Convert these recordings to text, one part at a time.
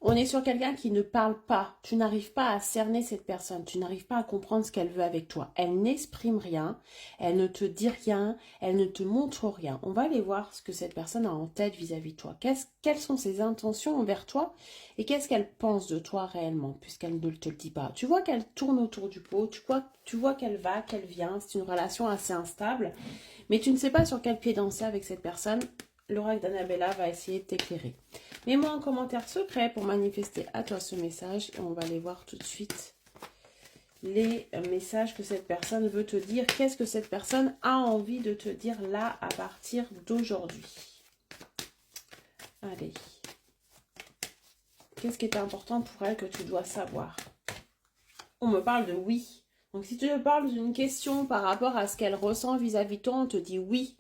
On est sur quelqu'un qui ne parle pas. Tu n'arrives pas à cerner cette personne. Tu n'arrives pas à comprendre ce qu'elle veut avec toi. Elle n'exprime rien. Elle ne te dit rien. Elle ne te montre rien. On va aller voir ce que cette personne a en tête vis-à-vis de toi. Quelles sont ses intentions envers toi et qu'est-ce qu'elle pense de toi réellement puisqu'elle ne te le dit pas. Tu vois qu'elle tourne autour du pot. Tu vois qu'elle va, qu'elle vient. C'est une relation assez instable. Mais tu ne sais pas sur quel pied danser avec cette personne. L'oracle d'Annabella va essayer de t'éclairer. Mets-moi un commentaire secret pour manifester à toi ce message et on va aller voir tout de suite les messages que cette personne veut te dire. Qu'est-ce que cette personne a envie de te dire là à partir d'aujourd'hui? Allez. Qu'est-ce qui est important pour elle que tu dois savoir? On me parle de oui. Donc si tu me parles d'une question par rapport à ce qu'elle ressent vis-à-vis de toi, on te dit oui.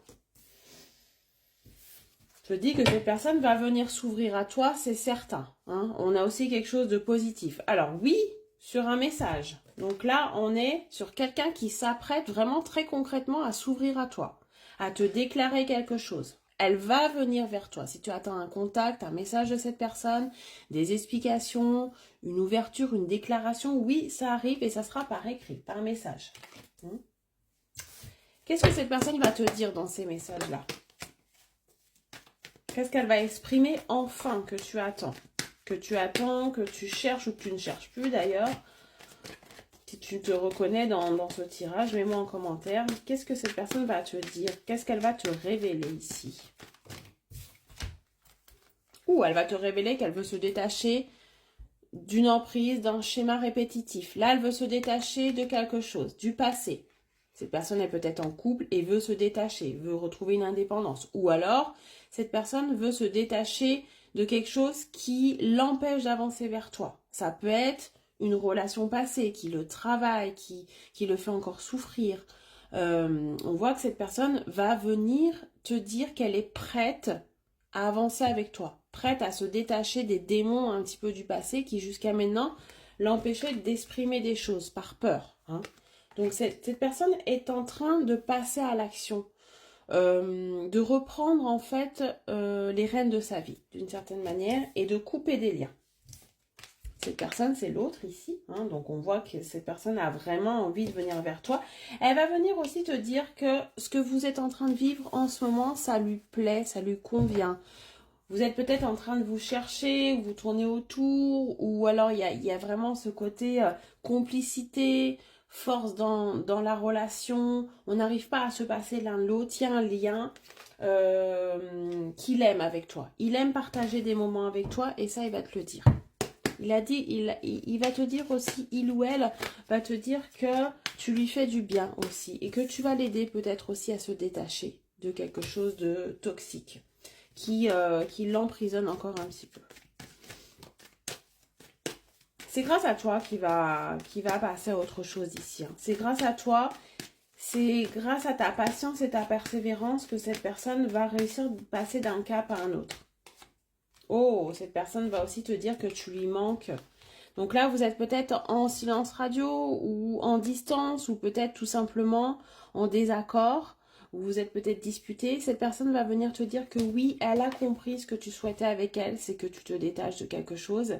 Je dis que cette personne va venir s'ouvrir à toi, c'est certain. Hein. On a aussi quelque chose de positif. Alors oui, sur un message. Donc là, on est sur quelqu'un qui s'apprête vraiment très concrètement à s'ouvrir à toi, à te déclarer quelque chose. Elle va venir vers toi. Si tu attends un contact, un message de cette personne, des explications, une ouverture, une déclaration, oui, ça arrive et ça sera par écrit, par message. Qu'est-ce que cette personne va te dire dans ces messages-là ? Qu'est-ce qu'elle va exprimer enfin que tu attends? Que tu cherches ou que tu ne cherches plus d'ailleurs. Si tu te reconnais dans ce tirage, mets-moi en commentaire. Qu'est-ce que cette personne va te dire? Qu'est-ce qu'elle va te révéler ici? Ou elle va te révéler qu'elle veut se détacher d'une emprise, d'un schéma répétitif. Là, elle veut se détacher de quelque chose, du passé. Cette personne est peut-être en couple et veut se détacher, veut retrouver une indépendance. Ou alors, cette personne veut se détacher de quelque chose qui l'empêche d'avancer vers toi. Ça peut être une relation passée qui le travaille, qui le fait encore souffrir. On voit que cette personne va venir te dire qu'elle est prête à avancer avec toi, prête à se détacher des démons un petit peu du passé qui jusqu'à maintenant l'empêchaient d'exprimer des choses par peur. Hein. Donc cette personne est en train de passer à l'action, de reprendre en fait les rênes de sa vie d'une certaine manière et de couper des liens. Cette personne, c'est l'autre ici, hein, donc on voit que cette personne a vraiment envie de venir vers toi. Elle va venir aussi te dire que ce que vous êtes en train de vivre en ce moment, ça lui plaît, ça lui convient. Vous êtes peut-être en train de vous chercher, vous tournez autour, ou alors il y a vraiment ce côté complicité, force dans la relation, on n'arrive pas à se passer l'un de l'autre, il y a un lien qu'il aime avec toi. Il aime partager des moments avec toi et ça, il va te le dire. Il a dit, il va te dire aussi, il ou elle va te dire que tu lui fais du bien aussi et que tu vas l'aider peut-être aussi à se détacher de quelque chose de toxique qui l'emprisonne encore un petit peu. C'est grâce à toi qui va passer à autre chose ici. Hein. C'est grâce à toi, c'est grâce à ta patience et ta persévérance que cette personne va réussir de passer d'un cap à un autre. Oh, cette personne va aussi te dire que tu lui manques. Donc là, vous êtes peut-être en silence radio ou en distance ou peut-être tout simplement en désaccord. Ou vous êtes peut-être disputé. Cette personne va venir te dire que oui, elle a compris ce que tu souhaitais avec elle, c'est que tu te détaches de quelque chose.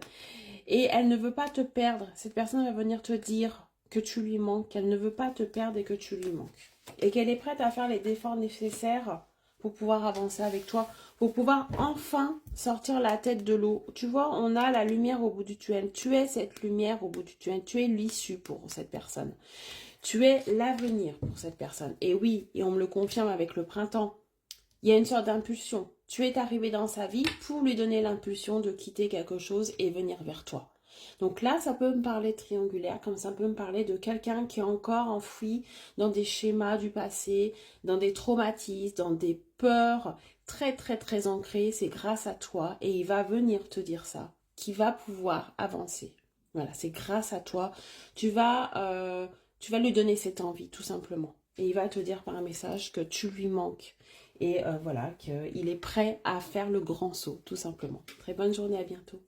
Et elle ne veut pas te perdre. Cette personne va venir te dire que tu lui manques, qu'elle ne veut pas te perdre et que tu lui manques. Et qu'elle est prête à faire les efforts nécessaires pour pouvoir avancer avec toi, pour pouvoir enfin sortir la tête de l'eau. Tu vois, on a la lumière au bout du tunnel. Tu es cette lumière au bout du tunnel. Tu es l'issue pour cette personne. Tu es l'avenir pour cette personne. Et oui, et on me le confirme avec le printemps, il y a une sorte d'impulsion. Tu es arrivé dans sa vie pour lui donner l'impulsion de quitter quelque chose et venir vers toi. Donc là, ça peut me parler triangulaire, comme ça peut me parler de quelqu'un qui est encore enfoui dans des schémas du passé, dans des traumatismes, dans des peurs très très très ancrées. C'est grâce à toi et il va venir te dire ça, qui va pouvoir avancer. Voilà, c'est grâce à toi. Tu vas lui donner cette envie, tout simplement. Et il va te dire par un message que tu lui manques. Et voilà, qu'il est prêt à faire le grand saut, tout simplement. Très bonne journée, à bientôt.